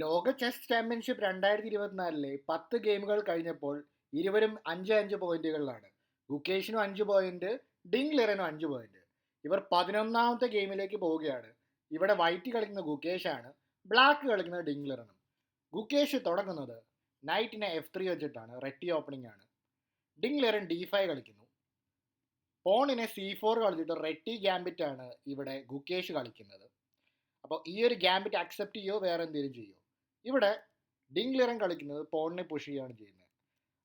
ലോക chess championship 2024 10 ഗെയിമുകൾ കഴിഞ്ഞപ്പോൾ ഇരുവരും 5-5 പോയിന്റുകളിലാണ്. ഗുകേഷിനും 5 പോയിന്റ്, ഡിങ് ലിറനും 5 പോയിന്റ്. ഇവർ 11ാമത്തെ ഗെയിമിലേക്ക് പോവുകയാണ്. ഇവിടെ വൈറ്റ് കളിക്കുന്ന ഗുകേഷാണ്, ബ്ലാക്ക് കളിക്കുന്നത് ഡിങ് ലിറനും. ഗുകേഷ് തുടങ്ങുന്നത് നൈറ്റിനെ F3 വെച്ചിട്ടാണ്, റെറ്റി ഓപ്പണിംഗ് ആണ്. ഡിങ് ലിറൻ D5 കളിക്കുന്നു. പോണിനെ C4 കളിച്ചിട്ട് റെറ്റി ഗാംബിറ്റ് ആണ് ഇവിടെ ഗുകേഷ് കളിക്കുന്നത്. അപ്പോൾ ഈ ഒരു ഗാംബിറ്റ് അക്സെപ്റ്റ് ചെയ്യോ വേറെ എന്തെങ്കിലും ചെയ്യോ? ഇവിടെ ഡിങ് ലിറൻ കളിക്കുന്നത് പോണിനെ പുഷ് ചെയ്യുകയാണ് ചെയ്യുന്നത്.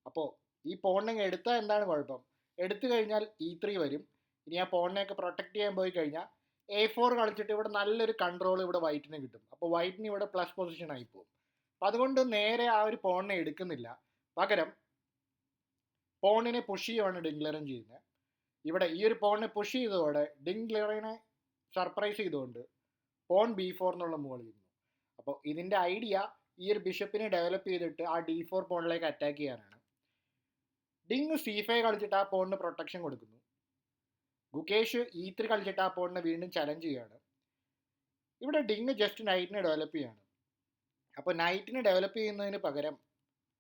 അപ്പോൾ ഈ പോണിനെ എടുത്താൽ എന്താണ് കുഴപ്പം? എടുത്തു കഴിഞ്ഞാൽ E3 വരും. ഇനി ആ പോണിനെയൊക്കെ പ്രൊട്ടക്ട് ചെയ്യാൻ പോയി കഴിഞ്ഞാൽ A4 കളിച്ചിട്ട് ഇവിടെ നല്ലൊരു കൺട്രോൾ ഇവിടെ വൈറ്റിന് കിട്ടും. അപ്പോൾ വൈറ്റിന് ഇവിടെ പ്ലസ് പൊസിഷൻ ആയി പോകും. അപ്പം അതുകൊണ്ട് നേരെ ആ ഒരു പോണിനെ എടുക്കുന്നില്ല, പകരം പോണിനെ പുഷ് ചെയ്യുവാണ് ഡിങ് ലിറൻ ചെയ്യുന്നത്. ഇവിടെ ഈ ഒരു പോണിനെ പുഷ് ചെയ്തതോടെ ഡിങ് ലിറനെ സർപ്രൈസ് ചെയ്തുകൊണ്ട് പോൺ B4 എന്നുള്ള മൂവ് കളിക്കുന്നു. അപ്പോൾ ഇതിൻ്റെ ഐഡിയ ഈ ഒരു ബിഷപ്പിനെ ഡെവലപ്പ് ചെയ്തിട്ട് ആ D4 പോണിലേക്ക് അറ്റാക്ക് ചെയ്യാനാണ്. ഡിങ് C5 കളിച്ചിട്ട് ആ പോണിന് പ്രൊട്ടക്ഷൻ കൊടുക്കുന്നു. ഗുകേഷ് E3 കളിച്ചിട്ട് ആ പോണിനെ വീണ്ടും ചലഞ്ച് ചെയ്യുകയാണ്. ഇവിടെ ഡിങ് ജസ്റ്റ് നൈറ്റിനെ ഡെവലപ്പ് ചെയ്യാണ്. അപ്പോൾ നൈറ്റിനെ ഡെവലപ്പ് ചെയ്യുന്നതിന് പകരം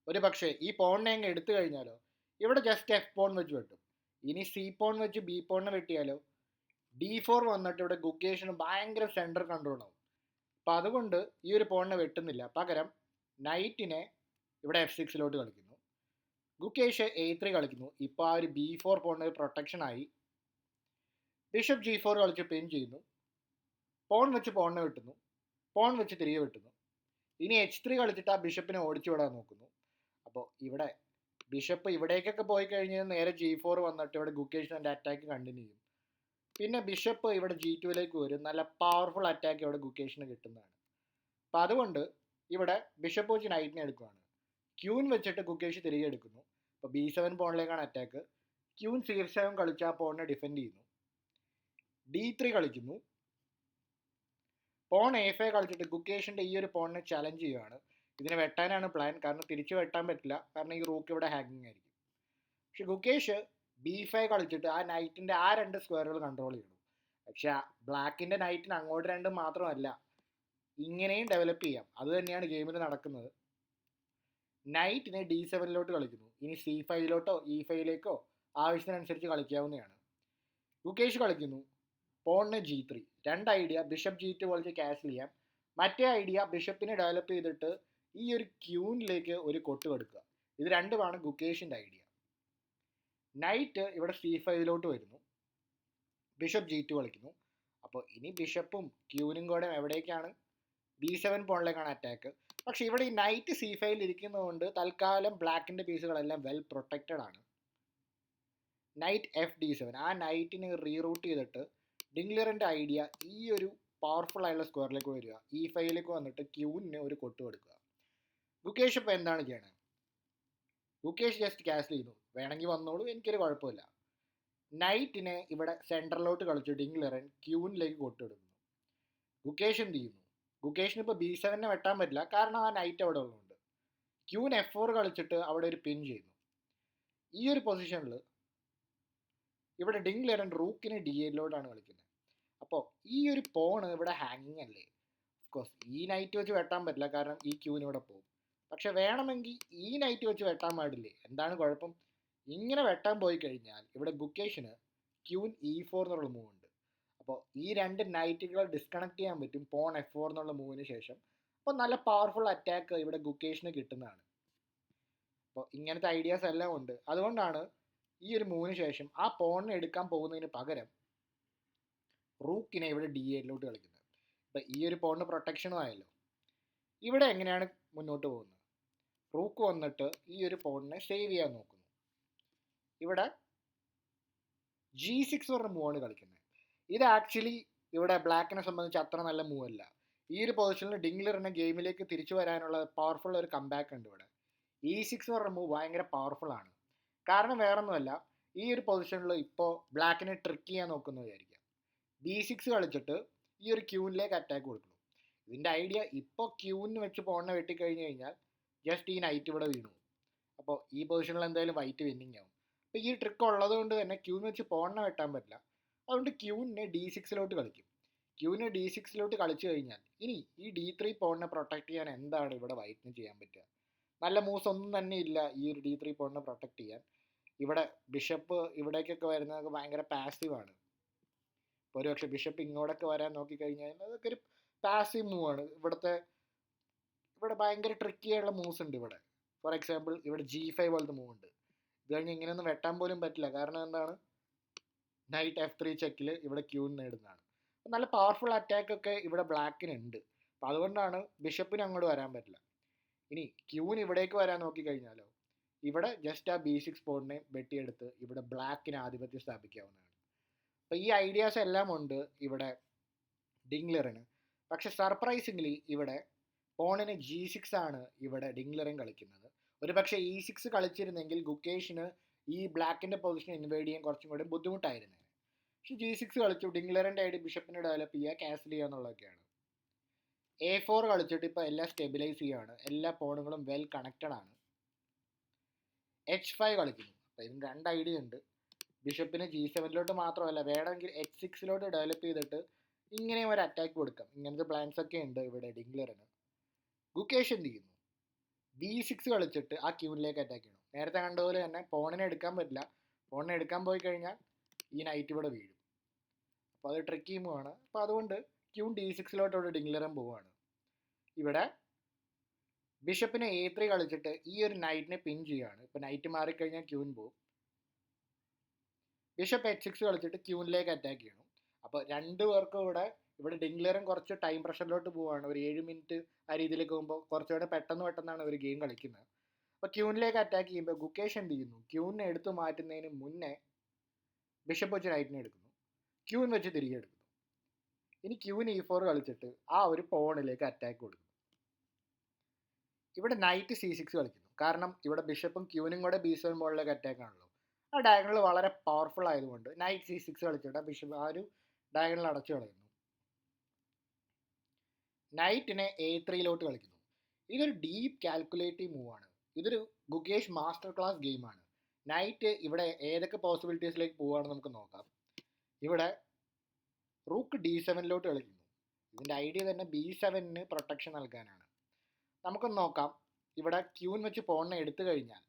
ഒരു പക്ഷേ ഈ പോണിനെ അങ്ങ് എടുത്തു കഴിഞ്ഞാലോ ഇവിടെ ജസ്റ്റ് F പോൺ വെച്ച് വെട്ടും. ഇനി C പോൺ വെച്ച് B പോണിനെ വെട്ടിയാലോ D4 വന്നിട്ട് ഇവിടെ ഗുകേഷിന് ഭയങ്കര സെൻറ്റർ കൺട്രോൾ ആവും. അപ്പം അതുകൊണ്ട് ഈ ഒരു പോണിനെ വെട്ടുന്നില്ല, പകരം നൈറ്റിനെ ഇവിടെ F6 കളിക്കുന്നു. ഗുകേഷ് A3 കളിക്കുന്നു. ഇപ്പോൾ ആ ഒരു B4 പോണിന് പ്രൊട്ടക്ഷൻ ആയി. ബിഷപ്പ് G4 കളിച്ച് പിൻ ചെയ്യുന്നു. പോൺ വെച്ച് പോണിനെ വെട്ടുന്നു, പോൺ വെച്ച് തിരികെ വെട്ടുന്നു. ഇനി H3 കളിച്ചിട്ട് ആ ബിഷപ്പിനെ ഓടിച്ചു വിടാൻ നോക്കുന്നു. അപ്പോൾ ഇവിടെ ബിഷപ്പ് ഇവിടേക്കൊക്കെ പോയി കഴിഞ്ഞാൽ നേരെ G4 വന്നിട്ട് ഇവിടെ ഗുകേഷ് തൻ്റെ അറ്റാക്ക് കണ്ടിന്യൂ ചെയ്യും. പിന്നെ ബിഷപ്പ് ഇവിടെ G2 വരും. നല്ല പവർഫുൾ അറ്റാക്ക് ഇവിടെ ഗുകേഷിന് കിട്ടുന്നതാണ്. അപ്പം അതുകൊണ്ട് ഇവിടെ ബിഷപ്പ് വെച്ച് നൈറ്റിനെ എടുക്കുകയാണ്. ക്യൂൻ വെച്ചിട്ട് ഗുകേഷ് തിരികെ എടുക്കുന്നു. അപ്പോൾ B7 പോണിലേക്കാണ് അറ്റാക്ക്. ക്യൂൻ C7 കളിച്ച് ആ പോണിനെ ഡിഫെൻഡ് ചെയ്യുന്നു. D3 കളിക്കുന്നു. പോൺ A5 കളിച്ചിട്ട് ഗുകേഷിൻ്റെ ഈ ഒരു പോണിനെ ചലഞ്ച് ചെയ്യുകയാണ്. ഇതിനെ വെട്ടാനാണ് പ്ലാൻ, കാരണം തിരിച്ചു വെട്ടാൻ പറ്റില്ല, കാരണം ഈ റൂക്ക് ഇവിടെ ഹാങ്ങിങ് ആയിരിക്കും. പക്ഷെ ഗുകേഷ് B5 കളിച്ചിട്ട് ആ നൈറ്റിൻ്റെ ആ 2 സ്ക്വയറുകൾ കൺട്രോൾ ചെയ്യണം. പക്ഷെ ബ്ലാക്കിൻ്റെ നൈറ്റിന് അങ്ങോട്ട് രണ്ടും മാത്രമല്ല, ഇങ്ങനെയും ഡെവലപ്പ് ചെയ്യാം. അത് തന്നെയാണ് ഗെയിമിൽ നടക്കുന്നത്. നൈറ്റിനെ D7 കളിക്കുന്നു. ഇനി C5 E5 ആവശ്യത്തിനനുസരിച്ച് കളിക്കാവുന്നതാണ്. ഗുകേഷ് കളിക്കുന്നു. പോണിന് G3. 2 ഐഡിയ: ബിഷപ്പ് G2 കളിച്ച് ക്യാൻസൽ ചെയ്യാം. മറ്റേ ഐഡിയ ബിഷപ്പിനെ ഡെവലപ്പ് ചെയ്തിട്ട് ഈ ഒരു ക്യൂനിലേക്ക് ഒരു കൊട്ട് കൊടുക്കുക. ഇത് രണ്ടുമാണ് ഗുകേഷിൻ്റെ ഐഡിയ. നൈറ്റ് ഇവിടെ C5 വരുന്നു. ബിഷപ്പ് G2 കളിക്കുന്നു. അപ്പോൾ ഇനി ബിഷപ്പും ക്യൂനും കൂടെ എവിടേക്കാണ്? B7 പോണിലേക്കാണ് attack. പക്ഷെ ഇവിടെ ഈ നൈറ്റ് C5 ഇരിക്കുന്നതുകൊണ്ട് തൽക്കാലം ബ്ലാക്കിൻ്റെ പീസുകളെല്ലാം വെൽ പ്രൊട്ടക്റ്റഡ് ആണ്. Night FD7. ആ നൈറ്റിനെ റീറൂട്ട് ചെയ്തിട്ട് ഡിങ് ലിറൻ്റെ ഐഡിയ ഈ ഒരു പവർഫുൾ ആയിട്ടുള്ള സ്ക്വയറിലേക്ക് വരിക, E5 വന്നിട്ട് ക്യൂനിന് ഒരു കൊട്ട് കൊടുക്കുക. ഗുകേഷ് ഇപ്പോൾ എന്താണ് ചെയ്യണത്? ഗുകേഷ് ജസ്റ്റ് ക്യാൻസൽ ചെയ്യുന്നു. വേണമെങ്കിൽ വന്നോളൂ, എനിക്കൊരു കുഴപ്പമില്ല. നൈറ്റിനെ ഇവിടെ സെൻറ്ററിലോട്ട് കളിച്ച് ഡിങ് ലിറൻ ക്യൂനിലേക്ക് കൊട്ടെടുക്കുന്നു. ഗുകേഷ് എന്ത് ചെയ്യുന്നു? ഗുകേഷിന് ഇപ്പോൾ B7 വെട്ടാൻ പറ്റില്ല, കാരണം ആ നൈറ്റ് അവിടെ ഉള്ളതുകൊണ്ട്. ക്യൂൻ F4 കളിച്ചിട്ട് അവിടെ ഒരു പിൻ ചെയ്യുന്നു. ഈ ഒരു പൊസിഷനിൽ ഇവിടെ ഡിങ് ലിറൻ റൂക്കിനെ D8 കളിക്കുന്നത്. അപ്പോൾ ഈ ഒരു പോണ് ഇവിടെ ഹാങ്ങിങ് അല്ലേ? ഓഫ്കോഴ്സ് ഈ നൈറ്റ് വെച്ച് വെട്ടാൻ പറ്റില്ല, കാരണം ഈ ക്യൂന് ഇവിടെ പോകും. പക്ഷെ വേണമെങ്കിൽ ഈ നൈറ്റ് വെച്ച് വെട്ടാൻ പാടില്ലേ? എന്താണ് കുഴപ്പം? ഇങ്ങനെ വെട്ടാൻ പോയി കഴിഞ്ഞാൽ ഇവിടെ ഗുകേഷിന് ക്യൂൻ E4 എന്നുള്ള മൂവ് ഉണ്ട്. അപ്പോൾ ഈ 2 നൈറ്റുകൾ ഡിസ്കണക്ട് ചെയ്യാൻ പറ്റും പോൺ F4 എന്നുള്ള മൂവിന് ശേഷം. അപ്പോൾ നല്ല പവർഫുൾ അറ്റാക്ക് ഇവിടെ ഗുകേഷിന് കിട്ടുന്നതാണ്. അപ്പോൾ ഇങ്ങനത്തെ ഐഡിയാസ് എല്ലാം ഉണ്ട്. അതുകൊണ്ടാണ് ഈ ഒരു മൂവിന് ശേഷം ആ പോണിനെ എടുക്കാൻ പോകുന്നതിന് പകരം റൂക്കിനെ ഇവിടെ D8 കളിക്കുന്നത്. ഇപ്പം ഈ ഒരു പോണിന് പ്രൊട്ടക്ഷനും ആയല്ലോ. ഇവിടെ എങ്ങനെയാണ് മുന്നോട്ട് പോകുന്നത്? റൂക്ക് വന്നിട്ട് ഈ ഒരു പോണിനെ സേവ് ചെയ്യാൻ നോക്കുന്നു. ഇവിടെ G6 പറഞ്ഞ മൂവാണ് കളിക്കുന്നത്. ഇത് ആക്ച്വലി ഇവിടെ ബ്ലാക്കിനെ സംബന്ധിച്ച് അത്ര നല്ല മൂവ് അല്ല. ഈ ഒരു പൊസിഷനിൽ ഡിങ് ലിറനെ ഗെയിമിലേക്ക് തിരിച്ചു വരാനുള്ള പവർഫുൾ ഒരു കംബാക്ക് ഉണ്ട് ഇവിടെ. E6 പറഞ്ഞ മൂവ് ഭയങ്കര പവർഫുൾ ആണ്. കാരണം വേറൊന്നുമല്ല, ഈ ഒരു പൊസിഷനിൽ ഇപ്പോൾ ബ്ലാക്കിനെ ട്രിക്ക് ചെയ്യാൻ നോക്കുന്നത് വിചാരിക്കുക. B6 കളിച്ചിട്ട് ഈ ഒരു ക്യൂനിലേക്ക് അറ്റാക്ക് കൊടുക്കുന്നു. ഇതിൻ്റെ ഐഡിയ ഇപ്പോൾ ക്യൂനിന് വെച്ച് പോണിനെ വെട്ടിക്കഴിഞ്ഞ് കഴിഞ്ഞാൽ ജസ്റ്റ് ഈ നൈറ്റ് ഇവിടെ വീണു. അപ്പോൾ ഈ പൊസിഷനിൽ എന്തായാലും വൈറ്റ് വിന്നിങ് ആവും. അപ്പോൾ ഈ ട്രിക്ക് ഉള്ളത് കൊണ്ട് തന്നെ ക്യൂന് വെച്ച് പോണിനെ വെട്ടാൻ പറ്റില്ല. അതുകൊണ്ട് ക്യൂനിനെ D6 കളിക്കും. ക്യൂവിന് D6 കളിച്ചു കഴിഞ്ഞാൽ ഇനി ഈ D3 പോണിനെ പ്രൊട്ടക്ട് ചെയ്യാൻ എന്താണ് ഇവിടെ വൈറ്റിന് ചെയ്യാൻ പറ്റുക? നല്ല മൂവ്സ് ഒന്നും തന്നെ ഇല്ല ഈ ഒരു D3 പോണിനെ പ്രൊട്ടക്ട് ചെയ്യാൻ. ഇവിടെ ബിഷപ്പ് ഇവിടേക്കൊക്കെ വരുന്നതൊക്കെ ഭയങ്കര പാസീവാണ്. ഇപ്പോൾ ഒരുപക്ഷെ ബിഷപ്പ് ഇങ്ങോട്ടൊക്കെ വരാൻ നോക്കിക്കഴിഞ്ഞാൽ അതൊക്കെ ഒരു പാസീവ് മൂവ് ആണ്. ഇവിടെ ഭയങ്കര ട്രിക്കി ആയിട്ടുള്ള മൂവ്സ് ഉണ്ട് ഇവിടെ. ഫോർ എക്സാമ്പിൾ ഇവിടെ G5 പോലത്തെ മൂവ് ഉണ്ട്. ഇത് കഴിഞ്ഞ് ഇങ്ങനെയൊന്നും വെട്ടാൻ പോലും പറ്റില്ല. കാരണം എന്താണ്? നൈറ്റ് F3 ചെക്കിൽ ഇവിടെ ക്യൂൻ നേടുന്നതാണ്. നല്ല പവർഫുൾ അറ്റാക്ക് ഒക്കെ ഇവിടെ ബ്ലാക്കിനുണ്ട്. അപ്പം അതുകൊണ്ടാണ് ബിഷപ്പിന് അങ്ങോട്ട് വരാൻ പറ്റില്ല. ഇനി ക്യൂന് ഇവിടേക്ക് വരാൻ നോക്കിക്കഴിഞ്ഞാലോ ഇവിടെ ജസ്റ്റ് ആ B6 പോണിനെ വെട്ടിയെടുത്ത് ഇവിടെ ബ്ലാക്കിന് ആധിപത്യം സ്ഥാപിക്കാവുന്നതാണ്. അപ്പോൾ ഈ ഐഡിയാസ് എല്ലാം ഉണ്ട് ഇവിടെ ഡിംഗ്ലറിന്. പക്ഷെ സർപ്രൈസിംഗ്ലി ഇവിടെ പോണിന് G6 ആണ് ഇവിടെ ഡിംഗ്ലറിൻ കളിക്കുന്നത്. ഒരു പക്ഷേ E6 കളിച്ചിരുന്നെങ്കിൽ ഗുക്കേഷിന് ഈ ബ്ലാക്കിൻ്റെ പൊസിഷൻ ഇൻവേഡ് ചെയ്യാൻ കുറച്ചും കൂടി ബുദ്ധിമുട്ടായിരുന്നു. പക്ഷെ G6 കളിച്ചു, ഡിംഗ്ലറിൻ്റെ ആയിട്ട് ബിഷപ്പിനെ ഡെവലപ്പ് ചെയ്യുക, ക്യാൻസൽ ചെയ്യുക എന്നുള്ളതൊക്കെയാണ്. A4 കളിച്ചിട്ട് ഇപ്പോൾ എല്ലാം സ്റ്റെബിലൈസ് ചെയ്യുകയാണ്. എല്ലാ പോണുകളും വെൽ കണക്റ്റഡ് ആണ്. H5 കളിക്കുന്നു. അപ്പോൾ ഇതിന് രണ്ട് ഐഡിയ ഉണ്ട്. ബിഷപ്പിന് G7 മാത്രമല്ല, വേണമെങ്കിൽ H6 ഡെവലപ്പ് ചെയ്തിട്ട് ഇങ്ങനെയും ഒരു അറ്റാക്ക് കൊടുക്കാം. ഇങ്ങനത്തെ പ്ലാൻസ് ഒക്കെ ഉണ്ട് ഇവിടെ ഡിംഗ്ലറിന്. ഗുക്കേഷ് എന്ത് ചെയ്യുന്നു? B6 കളിച്ചിട്ട് ആ ക്യൂനിലേക്ക് അറ്റാക്ക് ചെയ്യണം. നേരത്തെ കണ്ടതുപോലെ തന്നെ പോണിനെ എടുക്കാൻ പറ്റില്ല. പോണിനെ എടുക്കാൻ പോയി കഴിഞ്ഞാൽ ഈ നൈറ്റ് ഇവിടെ വീഴും. അപ്പോൾ അത് ട്രിക്കി മൂവ് ആണ്. അപ്പോൾ അതുകൊണ്ട് ക്യൂൻ D6 ഡിംഗ്ലറൻ പോവുകയാണ്. ഇവിടെ ബിഷപ്പിനെ A3 കളിച്ചിട്ട് ഈ ഒരു നൈറ്റിനെ പിൻ ചെയ്യുകയാണ്. ഇപ്പോൾ നൈറ്റ് മാറിക്കഴിഞ്ഞാൽ ക്യൂൻ പോവും. ബിഷപ്പ് H6 കളിച്ചിട്ട് ക്യൂനിലേക്ക് അറ്റാക്ക് ചെയ്യണം. അപ്പോൾ രണ്ടു പേർക്കും ഇവിടെ ഡിംഗ്ലറൻ കുറച്ച് ടൈം പ്രഷറിലോട്ട് പോവുകയാണ്. ഒരു 7 മിനിറ്റ് ആ രീതിയിലേക്ക് പോകുമ്പോൾ കുറച്ചുകൂടെ പെട്ടെന്നാണ് ഒരു ഗെയിം കളിക്കുന്നത്. അപ്പോൾ ക്യൂനിലേക്ക് അറ്റാക്ക് ചെയ്യുമ്പോൾ ഗുക്കേഷ് എന്ത് ചെയ്യുന്നു? ക്യൂനിനെ എടുത്തു മാറ്റുന്നതിന് മുന്നേ ബിഷപ്പ് വെച്ച് നൈറ്റിനെ എടുക്കുന്നു, ക്യൂൻ വെച്ച് തിരികെ എടുക്കുന്നു. ഇനി ക്യൂൻ E4 കളിച്ചിട്ട് ആ ഒരു പോണിലേക്ക് അറ്റാക്ക് കൊടുക്കുന്നു. ഇവിടെ നൈറ്റ് C6 കളിക്കുന്നു. കാരണം ഇവിടെ ബിഷപ്പും ക്യൂനും കൂടെ B7 പോളിലേക്ക് അറ്റാക്ക് ആണല്ലോ. ആ ഡയഗണൽ വളരെ പവർഫുൾ ആയതുകൊണ്ട് നൈറ്റ് C6 കളിച്ചിട്ട് ബിഷപ്പ് ആ ഒരു ഡയഗണൽ അടച്ചു കളയുന്നു. നൈറ്റിനെ A3 കളിക്കുന്നു. ഇതൊരു ഡീപ്പ് കാൽക്കുലേറ്റീവ് മൂവാണ്. ഇതൊരു ഗുകേഷ് മാസ്റ്റർ ക്ലാസ് ഗെയിമാണ്. നൈറ്റ് ഇവിടെ ഏതൊക്കെ പോസിബിലിറ്റീസിലേക്ക് പോവുകയാണെന്ന് നമുക്ക് നോക്കാം. ഇവിടെ റൂക്ക് D7 കളിക്കുന്നു. ഇതിൻ്റെ ഐഡിയ തന്നെ B7 പ്രൊട്ടക്ഷൻ നൽകാനാണ്. നമുക്കൊന്ന് നോക്കാം. ഇവിടെ ക്യൂൻ വെച്ച് പോണിനെ എടുത്തു കഴിഞ്ഞാൽ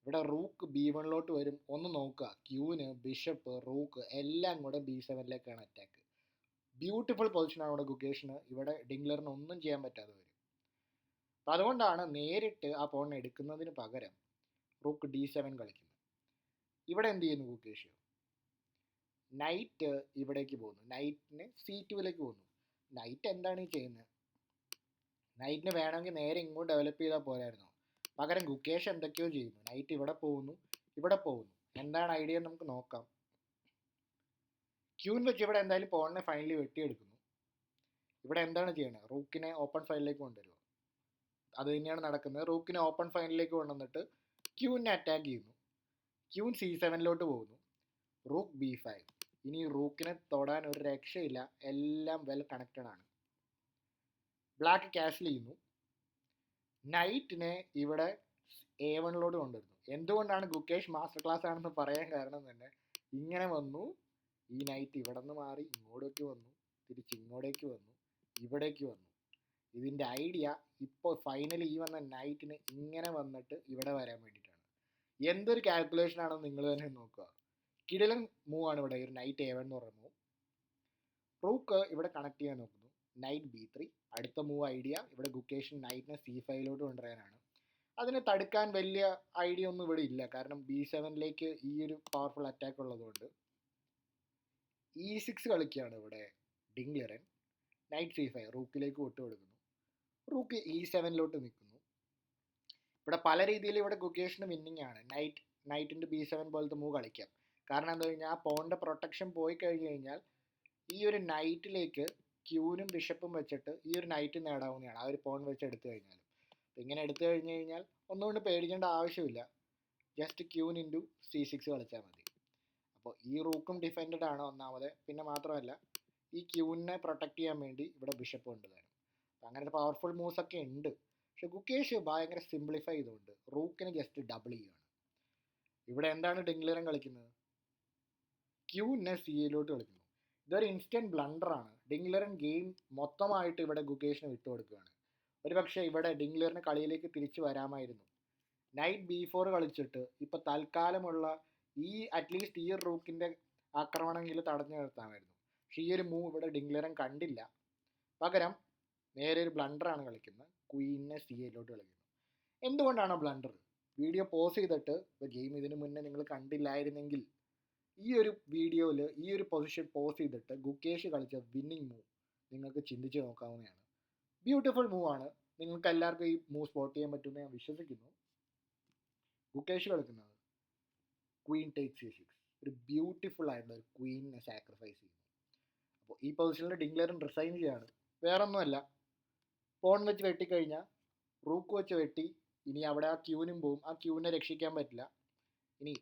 ഇവിടെ റൂക്ക് B1 വരും. ഒന്ന് നോക്കുക, ക്യൂന് ബിഷപ്പ് റൂക്ക് എല്ലാം കൂടെ B7 അറ്റാക്ക്. ബ്യൂട്ടിഫുൾ പൊസിഷനാണ് ഇവിടെ ഗുകേഷിന്. ഇവിടെ ഡിംഗ്ലറിന് ഒന്നും ചെയ്യാൻ പറ്റാതെ വരും. അപ്പം അതുകൊണ്ടാണ് നേരിട്ട് ആ പോണിനെ എടുക്കുന്നതിന് പകരം റൂക്ക് D7 കളിക്കുന്നത്. ഇവിടെ എന്ത് ചെയ്യുന്നു ഗുകേഷ്? നൈറ്റ് ഇവിടേക്ക് പോകുന്നു. നൈറ്റിന് C2 പോകുന്നു. നൈറ്റ് എന്താണ് ഈ ചെയ്യുന്നത്? നൈറ്റിന് വേണമെങ്കിൽ നേരെ ഇങ്ങോട്ട് ഡെവലപ്പ് ചെയ്താൽ പോരായിരുന്നു. പകരം ഗുകേഷ് എന്തൊക്കെയോ ചെയ്യുന്നു. നൈറ്റ് ഇവിടെ പോകുന്നു, ഇവിടെ പോകുന്നു. എന്താണ് ഐഡിയ നമുക്ക് നോക്കാം. ക്യൂൻ വെച്ച് ഇവിടെ എന്തായാലും പോണിനെ ഫൈനലി വെട്ടിയെടുക്കുന്നു. ഇവിടെ എന്താണ് ചെയ്യണത്? റൂക്കിനെ ഓപ്പൺ ഫൈനലിലേക്ക് കൊണ്ടുവരുമോ? അത് തന്നെയാണ് നടക്കുന്നത്. റൂക്കിനെ ഓപ്പൺ ഫൈനലിലേക്ക് കൊണ്ടുവന്നിട്ട് ക്യൂവിനെ അറ്റാക്ക് ചെയ്യുന്നു. ക്യൂൻ C7 പോകുന്നു. Rook B5. ഇനി റൂക്കിനെ തൊടാൻ ഒരു രക്ഷയില്ല. എല്ലാം വെൽ കണക്റ്റഡ് ആണ്. ബ്ലാക്ക് ക്യാൻസൽ ചെയ്യുന്നു. നൈറ്റിനെ ഇവിടെ A1 കൊണ്ടുവരുന്നു. എന്തുകൊണ്ടാണ് ഗുകേഷ് മാസ്റ്റർ ക്ലാസ് ആണെന്ന് പറയാൻ കാരണം തന്നെ ഇങ്ങനെ വന്നു. ഈ നൈറ്റ് ഇവിടെ നിന്ന് മാറി ഇങ്ങോട്ടേക്ക് വന്നു, തിരിച്ച് ഇങ്ങോട്ടേക്ക് വന്നു, ഇവിടേക്ക് വന്നു. ഇതിൻ്റെ ഐഡിയ ഇപ്പോൾ ഫൈനലി ഈ വന്ന നൈറ്റിന് ഇങ്ങനെ വന്നിട്ട് ഇവിടെ വരാൻ വേണ്ടിയിട്ടാണ്. എന്തൊരു കാൽക്കുലേഷൻ ആണെന്ന് നിങ്ങൾ തന്നെ നോക്കുക. കിടിലൻ മൂവാണ് ഇവിടെ ഒരു നൈറ്റ് A1 എന്ന് പറയുന്ന മൂവ്. റൂക്ക് ഇവിടെ കണക്ട് ചെയ്യാൻ നോക്കുന്നു. Night B3. അടുത്ത മൂവ് ഐഡിയ ഇവിടെ ഗുകേഷൻ നൈറ്റിനെ C5 കൊണ്ടുവരാനാണ്. അതിനെ തടുക്കാൻ വലിയ ഐഡിയ ഒന്നും ഇവിടെ ഇല്ല. കാരണം B7 ഈ ഒരു പവർഫുൾ അറ്റാക്ക് ഉള്ളതുകൊണ്ട് E6 കളിക്കുകയാണ് ഇവിടെ ഡിംഗ്ലറൻ. Night C5 റൂക്കിലേക്ക് വിട്ടുകൊടുക്കുന്നു. റൂക്ക് E7 നിൽക്കുന്നു. ഇവിടെ പല രീതിയിൽ ഇവിടെ ഗുകേഷിന് വിന്നിങ് ആണ്. നൈറ്റിൻ്റെ B7 പോലത്തെ മൂവ് കളിക്കാം. കാരണം എന്താ കഴിഞ്ഞാൽ ആ പോണിൻ്റെ പ്രൊട്ടക്ഷൻ പോയി കഴിഞ്ഞ് കഴിഞ്ഞാൽ ഈ ഒരു നൈറ്റിലേക്ക് ക്യൂനും ബിഷപ്പും വെച്ചിട്ട് ഈ ഒരു നൈറ്റ് നേടാവുന്നതാണ്. ആ ഒരു പോൺ വെച്ച് എടുത്തു കഴിഞ്ഞാൽ. അപ്പം ഇങ്ങനെ എടുത്തു കഴിഞ്ഞ് കഴിഞ്ഞാൽ ഒന്നുകൊണ്ട് പേടിക്കേണ്ട ആവശ്യമില്ല. ജസ്റ്റ് ക്യൂൻ ഇൻറ്റു C6 കളിച്ചാൽ മതി. അപ്പോൾ ഈ റൂക്കും ഡിഫെൻഡഡ് ആണ് ഒന്നാമത്. പിന്നെ മാത്രമല്ല ഈ ക്യൂവിനെ പ്രൊട്ടക്ട് ചെയ്യാൻ വേണ്ടി ഇവിടെ ബിഷപ്പ് കൊണ്ട് തരും. അപ്പം അങ്ങനത്തെ പവർഫുൾ മൂവ്സ് ഒക്കെ ഉണ്ട്. പക്ഷെ ഗുകേഷ് ഭയങ്കര സിംപ്ലിഫൈ ചെയ്തുകൊണ്ട് റൂക്കിനെ ജസ്റ്റ് ഡബിൾ ചെയ്യുകയാണ്. ഇവിടെ എന്താണ് ഡിംഗ്ലറൻ കളിക്കുന്നത്? ക്യൂവിനെ C കളിക്കുന്നു. ഇതൊരു ഇൻസ്റ്റൻറ്റ് ബ്ലണ്ടറാണ്. ഡിംഗ്ലറൻ ഗെയിം മൊത്തമായിട്ട് ഇവിടെ ഗുകേഷിന് വിട്ടുകൊടുക്കുകയാണ്. ഒരുപക്ഷെ ഇവിടെ ഡിംഗ്ലറിന് കളിയിലേക്ക് തിരിച്ചു വരാമായിരുന്നു. നൈറ്റ് B4 കളിച്ചിട്ട് ഇപ്പോൾ തൽക്കാലമുള്ള അറ്റ്ലീസ്റ്റ് ഈ റൂക്കിൻ്റെ ആക്രമണമെങ്കിൽ തടഞ്ഞു നിർത്താമായിരുന്നു. പക്ഷേ ഈ ഒരു മൂവ് ഇവിടെ ഡിംഗ്ലറൻ കണ്ടില്ല. പകരം നേരെ ഒരു ബ്ലണ്ടറാണ് കളിക്കുന്നത്. ക്വീനിനെ C8 കളിക്കുന്നു. എന്തുകൊണ്ടാണ് ബ്ലണ്ടർ? വീഡിയോ പോസ് ചെയ്തിട്ട് ഗെയിം ഇതിന് മുന്നേ നിങ്ങൾ കണ്ടില്ലായിരുന്നെങ്കിൽ ഈ ഒരു വീഡിയോയിൽ ഈ ഒരു പൊസിഷൻ പോസ് ചെയ്തിട്ട് ഗുകേഷ് കളിച്ച വിന്നിങ് മൂവ് നിങ്ങൾക്ക് ചിന്തിച്ച് നോക്കാവുന്നതാണ്. ബ്യൂട്ടിഫുൾ മൂവാണ്. നിങ്ങൾക്ക് എല്ലാവർക്കും ഈ മൂവ് സ്പോട്ട് ചെയ്യാൻ പറ്റുമെന്ന് ഞാൻ വിശ്വസിക്കുന്നു. ഗുകേഷ് കളിക്കുന്നത് ക്വീൻ ടേക്സ് C6, ഒരു ബ്യൂട്ടിഫുൾ ആയിട്ടുള്ള ഒരു ക്വീനിനെ സാക്രിഫൈസ് ചെയ്യുന്നു. അപ്പോൾ ഈ പൊസിഷനിൽ ഡിംഗ്ലറൻ റിസൈൻ ചെയ്യാണ്. വേറൊന്നുമല്ല, പോൺ വെച്ച് വെട്ടിക്കഴിഞ്ഞാൽ റൂക്ക് വെച്ച് വെട്ടി. ഇനി അവിടെ ആ ക്യൂനും പോവും. ആ ക്യൂവിനെ രക്ഷിക്കാൻ പറ്റില്ല. ഇനി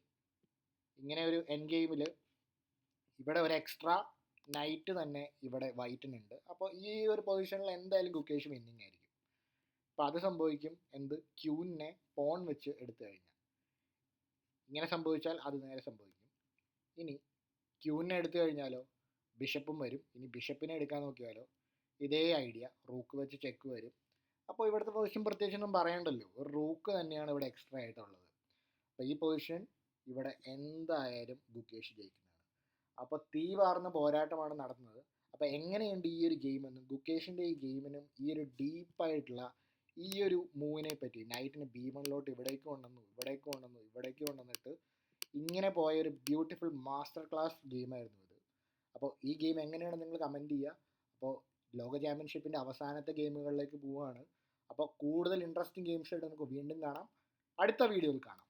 ഇങ്ങനെ ഒരു എൻ ഗെയിമിൽ ഇവിടെ ഒരു എക്സ്ട്രാ നൈറ്റ് തന്നെ ഇവിടെ വൈറ്റിനുണ്ട്. അപ്പോൾ ഈ ഒരു പൊസിഷനിൽ എന്തായാലും ഗുകേഷ് വിന്നിങ് ആയിരിക്കും. അപ്പോൾ അത് സംഭവിക്കും. എന്ത്? ക്യൂവിനെ പോൺ വെച്ച് എടുത്തു കഴിഞ്ഞാൽ ഇങ്ങനെ സംഭവിച്ചാൽ അത് നേരെ സംഭവിക്കും. ഇനി ക്യൂവിനെ എടുത്തു കഴിഞ്ഞാലോ ബിഷപ്പും വരും. ഇനി ബിഷപ്പിനെ എടുക്കാൻ നോക്കിയാലോ ഇതേ ഐഡിയ, റൂക്ക് വെച്ച് ചെക്ക് വരും. അപ്പോൾ ഇവിടുത്തെ പൊസിഷൻ പ്രത്യേകിച്ചൊന്നും പറയണ്ടല്ലോ, ഒരു റൂക്ക് തന്നെയാണ് ഇവിടെ എക്സ്ട്രാ ആയിട്ടുള്ളത്. അപ്പോൾ ഈ പൊസിഷൻ ഇവിടെ എന്തായാലും ഗുകേഷ് ജയിക്കുന്നതാണ്. അപ്പോൾ തീ വാർന്ന പോരാട്ടമാണ് നടന്നത്. അപ്പോൾ എങ്ങനെയുണ്ട് ഈ ഒരു ഗെയിം എന്ന്, ഗുകേഷിൻ്റെ ഈ ഗെയിമിനും ഈ ഒരു ഡീപ്പായിട്ടുള്ള ഈ ഒരു മൂവിനെ പറ്റി, നൈറ്റിന് B1 ഇവിടേക്ക് കൊണ്ടുവന്നിട്ട് ഇങ്ങനെ പോയ ഒരു ബ്യൂട്ടിഫുൾ മാസ്റ്റർ ക്ലാസ് ഗെയിമായിരുന്നു ഇത്. അപ്പോൾ ഈ ഗെയിം എങ്ങനെയാണ് നിങ്ങൾ കമൻറ്റ് ചെയ്യുക. അപ്പോൾ ലോക ചാമ്പ്യൻഷിപ്പിൻ്റെ അവസാനത്തെ ഗെയിമുകളിലേക്ക് പോവുകയാണ്. അപ്പോൾ കൂടുതൽ ഇൻട്രസ്റ്റിംഗ് ഗെയിംസ് ആയിട്ട് നമുക്ക് വീണ്ടും കാണാം. അടുത്ത വീഡിയോയിൽ കാണാം.